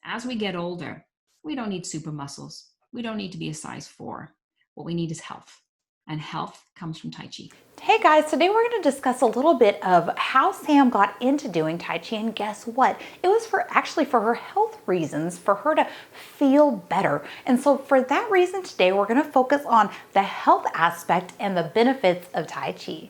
as we get older, we don't need super muscles. We don't need to be a size 4. What we need is health. And health comes from Tai Chi. Hey guys, today we're going to discuss a little bit of how Sam got into doing Tai Chi, and guess what? It was actually for her health reasons, for her to feel better. And so for that reason today, we're going to focus on the health aspect and the benefits of Tai Chi.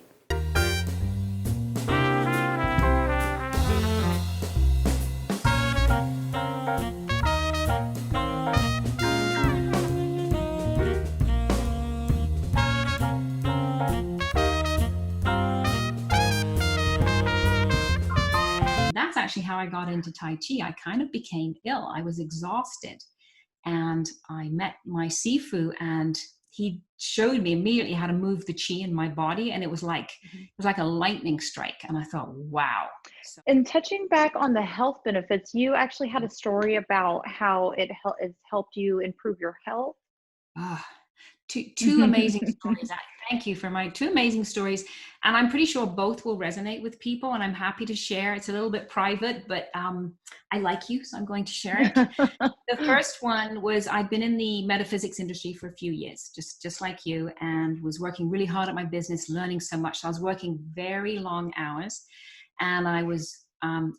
That's actually how I got into Tai Chi. I kind of became ill. I was exhausted. And I met my Sifu, and he showed me immediately how to move the chi in my body. And it was like a lightning strike. And I thought, wow. And touching back on the health benefits, you actually had a story about how it's helped you improve your health. Two amazing stories. Thank you for my 2 amazing stories. And I'm pretty sure both will resonate with people, and I'm happy to share. It's a little bit private, but I like you, so I'm going to share it. The first one was, I'd been in the metaphysics industry for a few years, just like you, and was working really hard at my business, learning so much. So I was working very long hours, and I was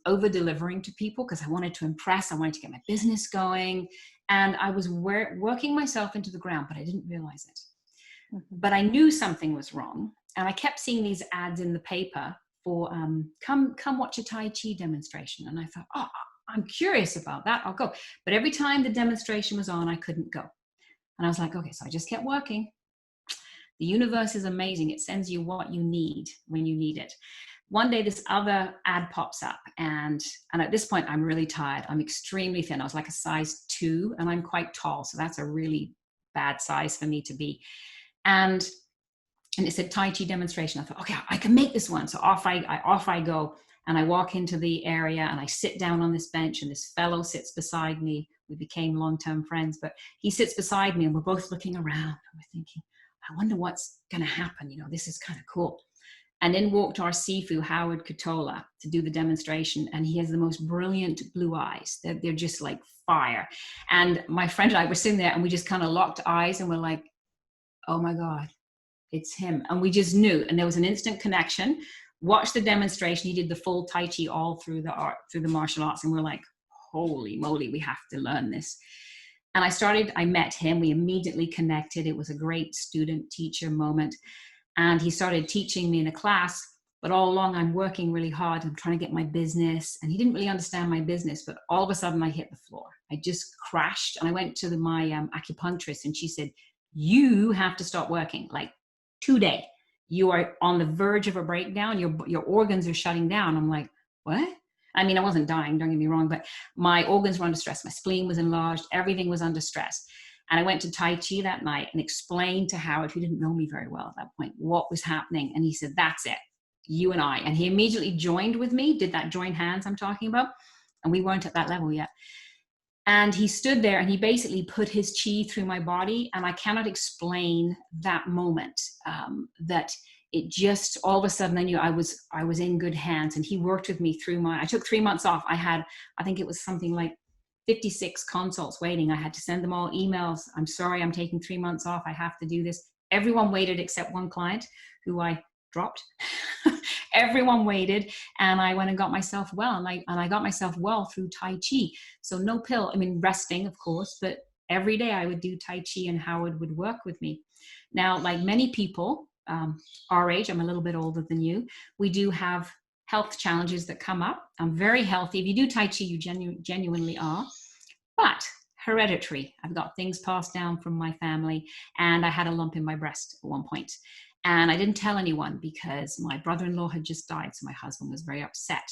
over-delivering to people because I wanted to impress. I wanted to get my business going. And I was working myself into the ground, but I didn't realize it. But I knew something was wrong. And I kept seeing these ads in the paper for come watch a Tai Chi demonstration. And I thought, oh, I'm curious about that. I'll go. But every time the demonstration was on, I couldn't go. And I was like, okay, so I just kept working. The universe is amazing. It sends you what you need when you need it. One day this other ad pops up, and at this point I'm really tired. I'm extremely thin. I was like a size 2, and I'm quite tall, so that's a really bad size for me to be. And it said Tai Chi demonstration. I thought, okay, I can make this one. So off I go, and I walk into the area, and I sit down on this bench, and this fellow sits beside me. We became long-term friends, but he sits beside me, and we're both looking around, and we're thinking, I wonder what's going to happen. You know, this is kind of cool. And in walked our Sifu, Howard Katola, to do the demonstration. And he has the most brilliant blue eyes. They're just like fire. And my friend and I were sitting there, and we just kind of locked eyes, and we're like, oh my God, it's him. And we just knew. And there was an instant connection. Watched the demonstration. He did the full Tai Chi all through the martial arts. And we're like, holy moly, we have to learn this. And I met him. We immediately connected. It was a great student-teacher moment. And he started teaching me in a class, but all along I'm working really hard. I'm trying to get my business, and he didn't really understand my business, but all of a sudden I hit the floor. I just crashed, and I went to my acupuncturist, and she said, you have to stop working, like today. You are on the verge of a breakdown. Your organs are shutting down. I'm like, what? I mean, I wasn't dying, don't get me wrong, but my organs were under stress. My spleen was enlarged. Everything was under stress. And I went to Tai Chi that night and explained to Howard, who didn't know me very well at that point, what was happening. And he said, that's it, you and I. And he immediately joined with me, did that joined hands I'm talking about. And we weren't at that level yet. And he stood there, and he basically put his chi through my body. And I cannot explain that moment, that it just, all of a sudden I knew I was in good hands. And he worked with me I took 3 months off. I think it was something like 56 consults waiting. I had to send them all emails. I'm sorry, I'm taking 3 months off. I have to do this. Everyone waited except one client who I dropped. Everyone waited, and I went and got myself well. And I got myself well through Tai Chi. So no pill, I mean, resting, of course, but every day I would do Tai Chi, and Howard would work with me. Now, like many people our age, I'm a little bit older than you, we do have health challenges that come up. I'm very healthy. If you do Tai Chi, you genuinely are. But hereditary, I've got things passed down from my family, and I had a lump in my breast at one point. And I didn't tell anyone because my brother-in-law had just died, so my husband was very upset.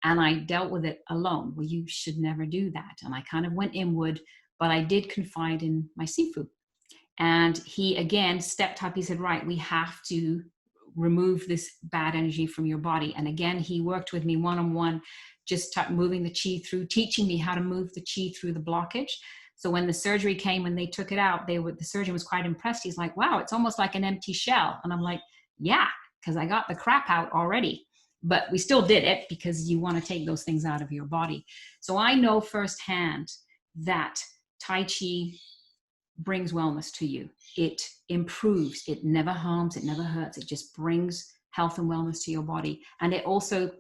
And I dealt with it alone. Well, you should never do that. And I kind of went inward, but I did confide in my Sifu. And he, again, stepped up. He said, right, we have to remove this bad energy from your body. And again, he worked with me one-on-one, just moving the chi through, teaching me how to move the chi through the blockage. So when the surgery came, when they took it out, the surgeon was quite impressed. He's like, wow, it's almost like an empty shell. And I'm like, yeah, because I got the crap out already. But we still did it because you want to take those things out of your body. So I know firsthand that Tai Chi brings wellness to you. It improves, it never harms, it never hurts. It just brings health and wellness to your body. And it also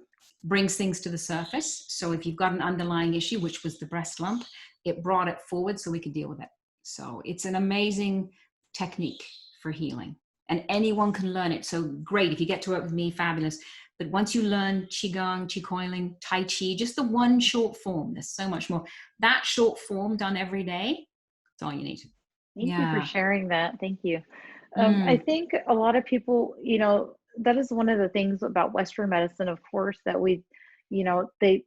brings things to the surface. So if you've got an underlying issue, which was the breast lump, it brought it forward so we could deal with it. So it's an amazing technique for healing, and anyone can learn it. So great. If you get to work with me, fabulous. But once you learn Qigong, Qi coiling, Tai Chi, just the one short form, there's so much more. That short form done every day, that's all you need. Thank you for Yeah. sharing that. Thank you. I think a lot of people, that is one of the things about Western medicine, of course, that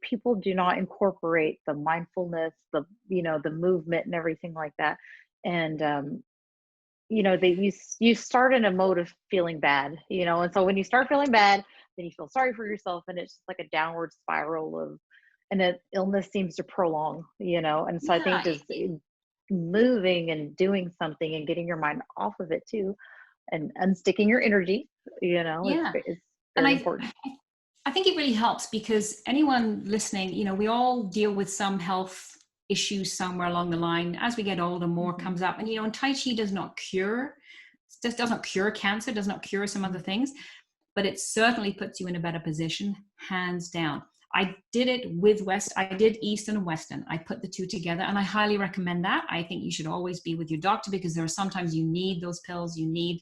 people do not incorporate the mindfulness, the movement and everything like that. And, you start in a mode of feeling bad, and so when you start feeling bad, then you feel sorry for yourself, and it's just like a downward spiral and the illness seems to prolong, and so I think just moving and doing something and getting your mind off of it too, and unsticking your energy, it's very important. I think it really helps, because anyone listening, we all deal with some health issues somewhere along the line. As we get older, more comes up, and Tai Chi doesn't cure cancer, does not cure some other things, but it certainly puts you in a better position, hands down. I did it with I did Eastern and Western. I put the two together, and I highly recommend that. I think you should always be with your doctor, because there are sometimes you need those pills. You need,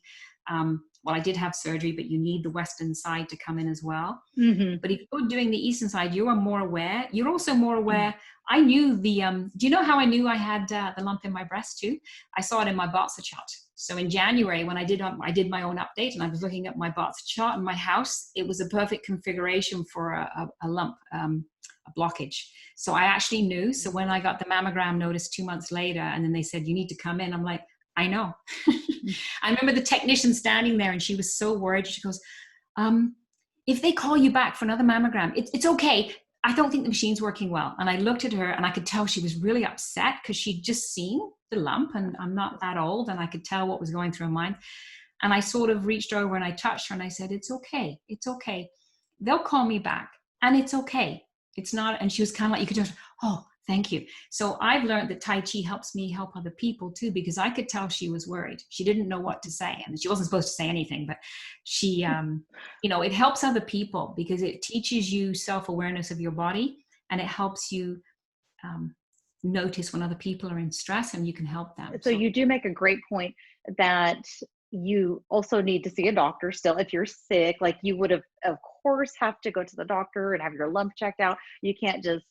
well, I did have surgery, but you need the Western side to come in as well. But if you're doing the Eastern side, you are more aware. You're also more aware. I knew do you know how I knew I had the lump in my breast too? I saw it in my Bartsa chart. So in January, when I did my own update, and I was looking at my Bartsa chart in my house, it was a perfect configuration for a lump, a blockage. So I actually knew. So when I got the mammogram notice 2 months later, and then they said, you need to come in, I'm like, I know. I remember the technician standing there, and she was so worried. She goes, if they call you back for another mammogram, it's okay. I don't think the machine's working well. And I looked at her, and I could tell she was really upset, because she'd just seen the lump, and I'm not that old, and I could tell what was going through her mind. And I sort of reached over and I touched her, and I said, it's okay. It's okay. They'll call me back, and it's okay. It's not. And she was kind of like, you could just, oh, thank you. So I've learned that Tai Chi helps me help other people too, because I could tell she was worried. She didn't know what to say, and she wasn't supposed to say anything, but she, it helps other people, because it teaches you self-awareness of your body, and it helps you notice when other people are in stress, and you can help them. So you do make a great point that you also need to see a doctor still if you're sick. Like, you would of course have to go to the doctor and have your lump checked out. You can't just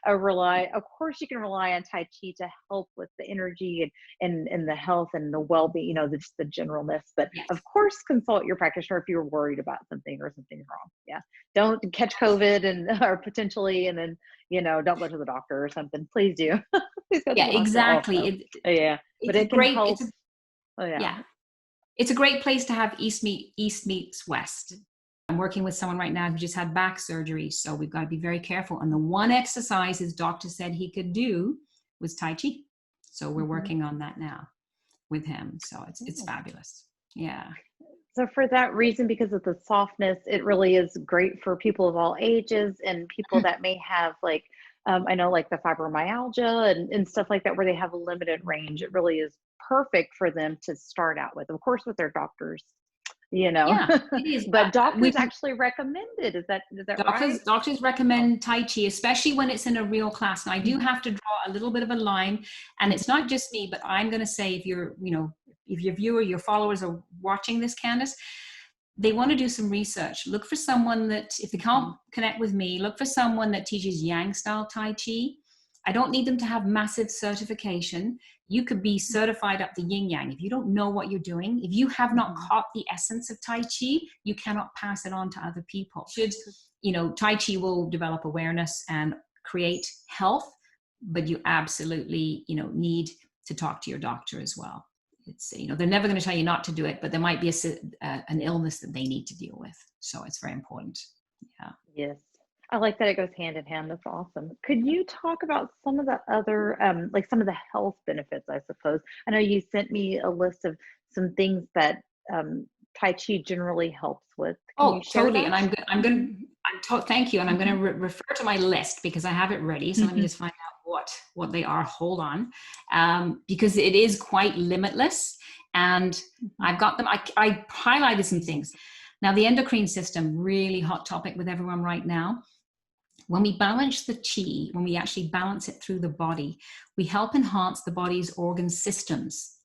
rely. Of course you can rely on Tai Chi to help with the energy and the health and the well-being, just the generalness, but Yes. of course consult your practitioner if you're worried about something or something's wrong. Yeah, don't catch COVID or potentially, and then don't go to the doctor or something. Please do. Please go to the doctor exactly. But it can help. It's a great place to have East meets West. I'm working with someone right now who just had back surgery, so we've got to be very careful. And the one exercise his doctor said he could do was Tai Chi. So we're working on that now with him. So it's fabulous. Yeah. So for that reason, because of the softness, it really is great for people of all ages and people that may have I know like the fibromyalgia and stuff like that, where they have a limited range. It really is perfect for them to start out with, of course, with their doctors, Yeah, it is. but doctors actually recommend it. Is that right? Doctors recommend Tai Chi, especially when it's in a real class. And I do have to draw a little bit of a line, and it's not just me, but I'm going to say, if your viewer, your followers are watching this, Candice, they want to do some research. Look for someone that, if they can't connect with me, look for someone that teaches Yang style Tai Chi. I don't need them to have massive certification. You could be certified up the yin yang. If you don't know what you're doing, if you have not caught the essence of Tai Chi, you cannot pass it on to other people. Tai Chi will develop awareness and create health, but you absolutely, need to talk to your doctor as well. It's, they're never going to tell you not to do it, but there might be an illness that they need to deal with. So it's very important. Yeah. Yes. I like that it goes hand in hand. That's awesome. Could you talk about some of the other, some of the health benefits, I suppose? I know you sent me a list of some things that Tai Chi generally helps with. Can you share totally. that? And thank you. And I'm going to refer to my list, because I have it ready. So let me just find out what they are, hold on, because it is quite limitless. And I've got them, I highlighted some things. Now, the endocrine system, really hot topic with everyone right now. When we balance the chi, when we actually balance it through the body, we help enhance the body's organ systems.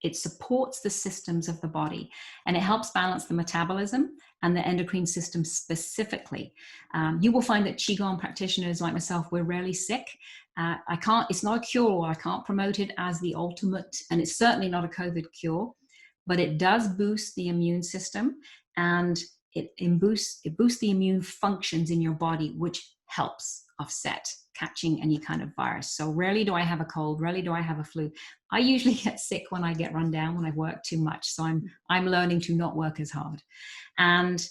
It supports the systems of the body, and it helps balance the metabolism and the endocrine system specifically. You will find that Qigong practitioners like myself, we're rarely sick. It's not a cure. I can't promote it as the ultimate, and it's certainly not a COVID cure, but it does boost the immune system, and it boosts the immune functions in your body, which helps offset catching any kind of virus. So rarely do I have a cold, rarely do I have a flu. I usually get sick when I get run down, when I work too much. So I'm learning to not work as hard. And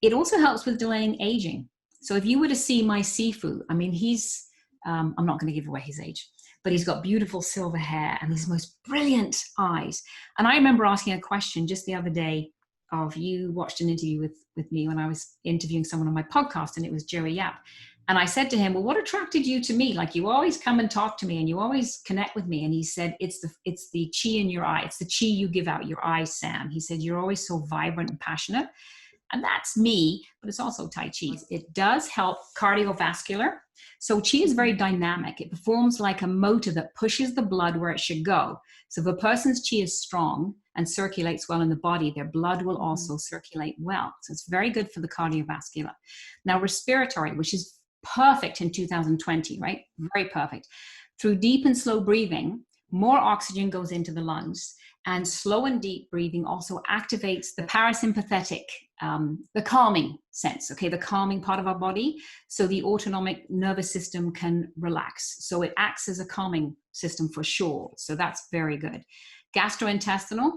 it also helps with delaying aging. So if you were to see my Sifu, I mean, he's, I'm not going to give away his age, but he's got beautiful silver hair and these most brilliant eyes. And I remember asking a question just the other day of, you watched an interview with me when I was interviewing someone on my podcast, and it was Joey Yap. And I said to him, well, what attracted you to me? Like, you always come and talk to me and you always connect with me. And he said, it's the chi in your eye. It's the chi you give out, your eye, Sam. He said, you're always so vibrant and passionate. And that's me, but it's also Tai Chi. It does help cardiovascular. So Chi is very dynamic. It performs like a motor that pushes the blood where it should go. So if a person's Chi is strong and circulates well in the body, their blood will also circulate well. So it's very good for the cardiovascular. Now, respiratory, which is perfect in 2020, right? Very perfect. Through deep and slow breathing, more oxygen goes into the lungs, and slow and deep breathing also activates the parasympathetic, the calming sense, okay, the calming part of our body, so the autonomic nervous system can relax. So it acts as a calming system for sure. So that's very good. Gastrointestinal,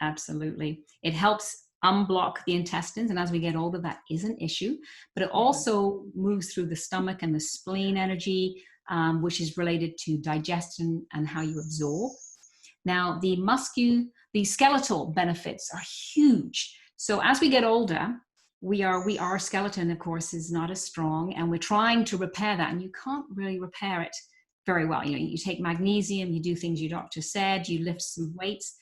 absolutely. It helps unblock the intestines, and as we get older, that is an issue, but it also moves through the stomach and the spleen energy, which is related to digestion and how you absorb. Now, the skeletal benefits are huge. So as we get older, our skeleton, of course, is not as strong, and we're trying to repair that, and you can't really repair it very well. You know, you take magnesium, you do things your doctor said, you lift some weights.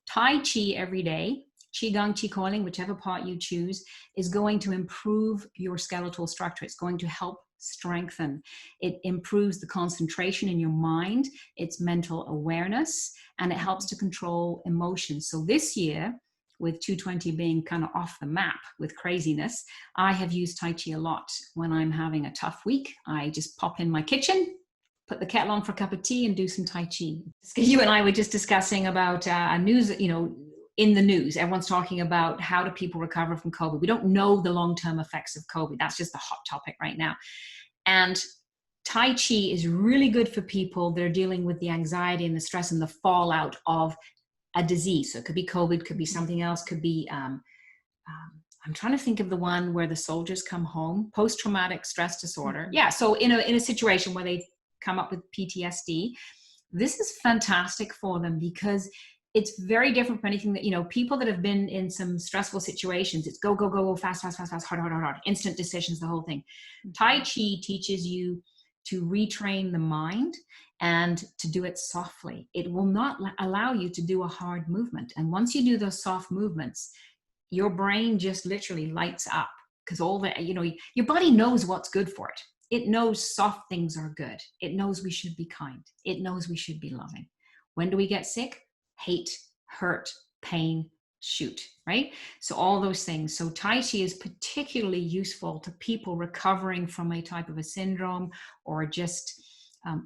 Tai Chi every day, Qigong, Qi coiling, whichever part you choose, is going to improve your skeletal structure. It's going to help strengthen. It improves the concentration in your mind, its mental awareness, and it helps to control emotions. So this year, with 220 being kind of off the map with craziness, I have used Tai Chi a lot. When I'm having a tough week, I just pop in my kitchen, put the kettle on for a cup of tea, and do some Tai Chi. You and I were just discussing about news, in the news, everyone's talking about how do people recover from COVID. We don't know the long-term effects of COVID. That's just the hot topic right now. And Tai Chi is really good for people that are dealing with the anxiety and the stress and the fallout of a disease. So it could be COVID, could be something else, could be, I'm trying to think of the one where the soldiers come home, post-traumatic stress disorder. Yeah, so in a situation where they come up with PTSD, this is fantastic for them because it's very different from anything that, people that have been in some stressful situations, it's go, go, go, go, fast, fast, fast, fast, hard, hard, hard, hard, instant decisions, the whole thing. Tai Chi teaches you to retrain the mind and to do it softly. It will not allow you to do a hard movement. And once you do those soft movements, your brain just literally lights up because your body knows what's good for it. It knows soft things are good. It knows we should be kind. It knows we should be loving. When do we get sick? Hate, hurt, pain, shoot, right? So all those things. So Tai Chi is particularly useful to people recovering from a type of a syndrome or just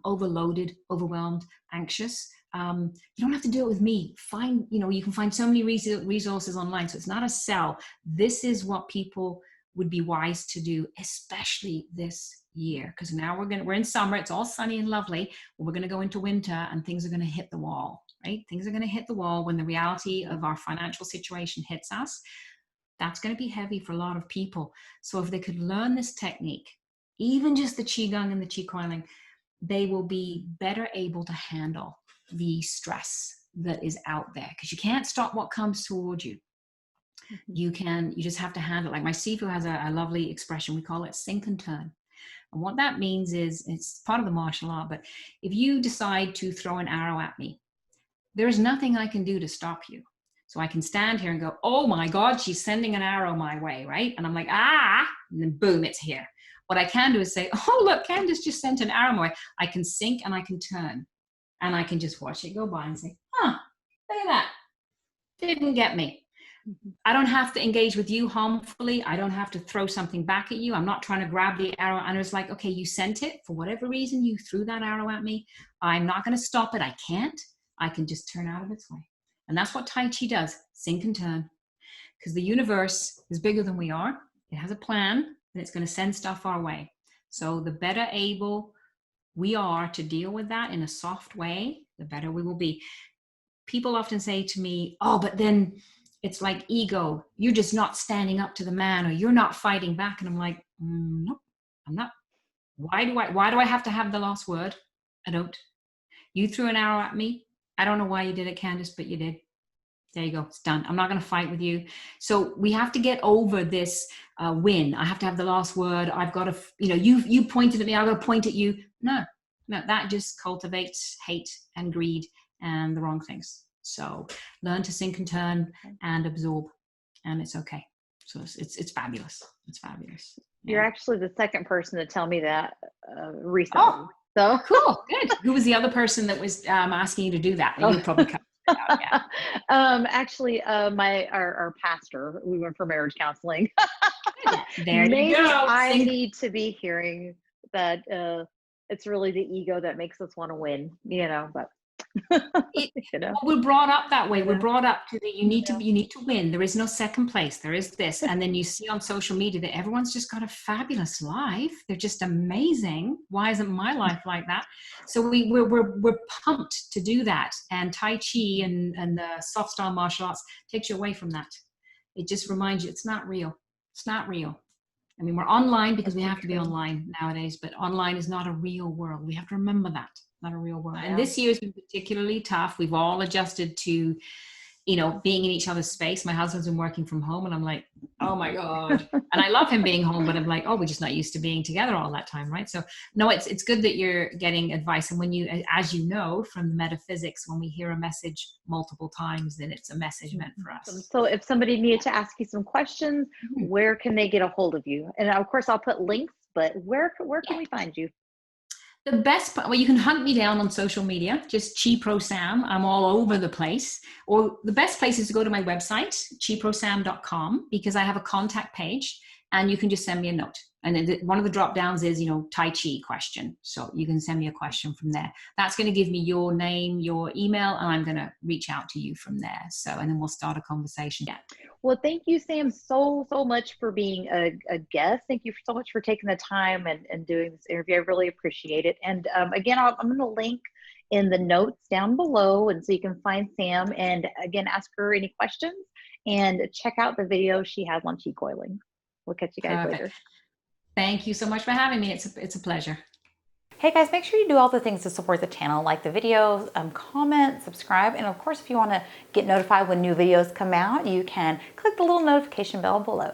overloaded, overwhelmed, anxious. You don't have to do it with me. You can find so many resources online. So it's not a sell. This is what people would be wise to do, especially this year, because now we're in summer. It's all sunny and lovely. We're going to go into winter and things are going to hit the wall. Right? Things are going to hit the wall when the reality of our financial situation hits us. That's going to be heavy for a lot of people. So if they could learn this technique, even just the Qigong and the Qi coiling, they will be better able to handle the stress that is out there, because you can't stop what comes toward you. You just have to handle it. Like my Sifu has a lovely expression. We call it sink and turn. And what that means is, it's part of the martial art, but if you decide to throw an arrow at me, there's nothing I can do to stop you. So I can stand here and go, oh my God, she's sending an arrow my way, right? And I'm like, ah, and then boom, it's here. What I can do is say, oh, look, Candice just sent an arrow my way. I can sink and I can turn, and I can just watch it go by and say, huh, look at that. Didn't get me. I don't have to engage with you harmfully. I don't have to throw something back at you. I'm not trying to grab the arrow. And it's like, okay, you sent it for whatever reason. You threw that arrow at me. I'm not going to stop it. I can't. I can just turn out of its way. And that's what Tai Chi does, sink and turn. Because the universe is bigger than we are. It has a plan, and it's going to send stuff our way. So the better able we are to deal with that in a soft way, the better we will be. People often say to me, oh, but then it's like ego. You're just not standing up to the man, or you're not fighting back. And I'm like, nope, I'm not. Why do I have to have the last word? I don't. You threw an arrow at me. I don't know why you did it, Candice, but you did. There you go. It's done. I'm not going to fight with you. So we have to get over this win. I have to have the last word. I've got to, you pointed at me. I've got to point at you. No, that just cultivates hate and greed and the wrong things. So learn to sink and turn and absorb, and it's okay. So it's fabulous. It's fabulous. Yeah. You're actually the second person to tell me that recently. Oh, so cool. Good. Who was the other person that was asking you to do that? You probably cut it out. Yeah. Actually, our pastor, we went for marriage counseling. There you go. I need to be hearing that it's really the ego that makes us want to win, but we're brought up that way. We're brought up to the you need to win. There is no second place. There is this. And then you see on social media that everyone's just got a fabulous life. They're just amazing. Why isn't my life like that? So we're pumped to do that. And Tai Chi and the soft style martial arts takes you away from that. It just reminds you it's not real. It's not real. I mean, we're online because we have to be online nowadays, but online is not a real world. We have to remember that. Not a real world. And this year has been particularly tough. We've all adjusted to, being in each other's space. My husband's been working from home, and I'm like, oh my God. And I love him being home, but I'm like, oh, we're just not used to being together all that time, right? So no, it's good that you're getting advice. And when as you know, from the metaphysics, when we hear a message multiple times, then it's a message meant for us. So if somebody needed to ask you some questions, where can they get a hold of you? And of course, I'll put links, but where can we find you? The best part, you can hunt me down on social media, just QiProSam. I'm all over the place. Or the best place is to go to my website, QiProSam.com, because I have a contact page and you can just send me a note. And then one of the drop downs is, Tai Chi question. So you can send me a question from there. That's going to give me your name, your email, and I'm going to reach out to you from there. So, and then we'll start a conversation. Yeah. Well, thank you, Sam, so much for being a guest. Thank you so much for taking the time and doing this interview. I really appreciate it. And again, I'm going to link in the notes down below, and so you can find Sam and again, ask her any questions and check out the video she has on chi coiling. We'll catch you guys later. Thank you so much for having me. It's a pleasure. Hey guys, make sure you do all the things to support the channel, like the videos, comment, subscribe, and of course, if you want to get notified when new videos come out, you can click the little notification bell below.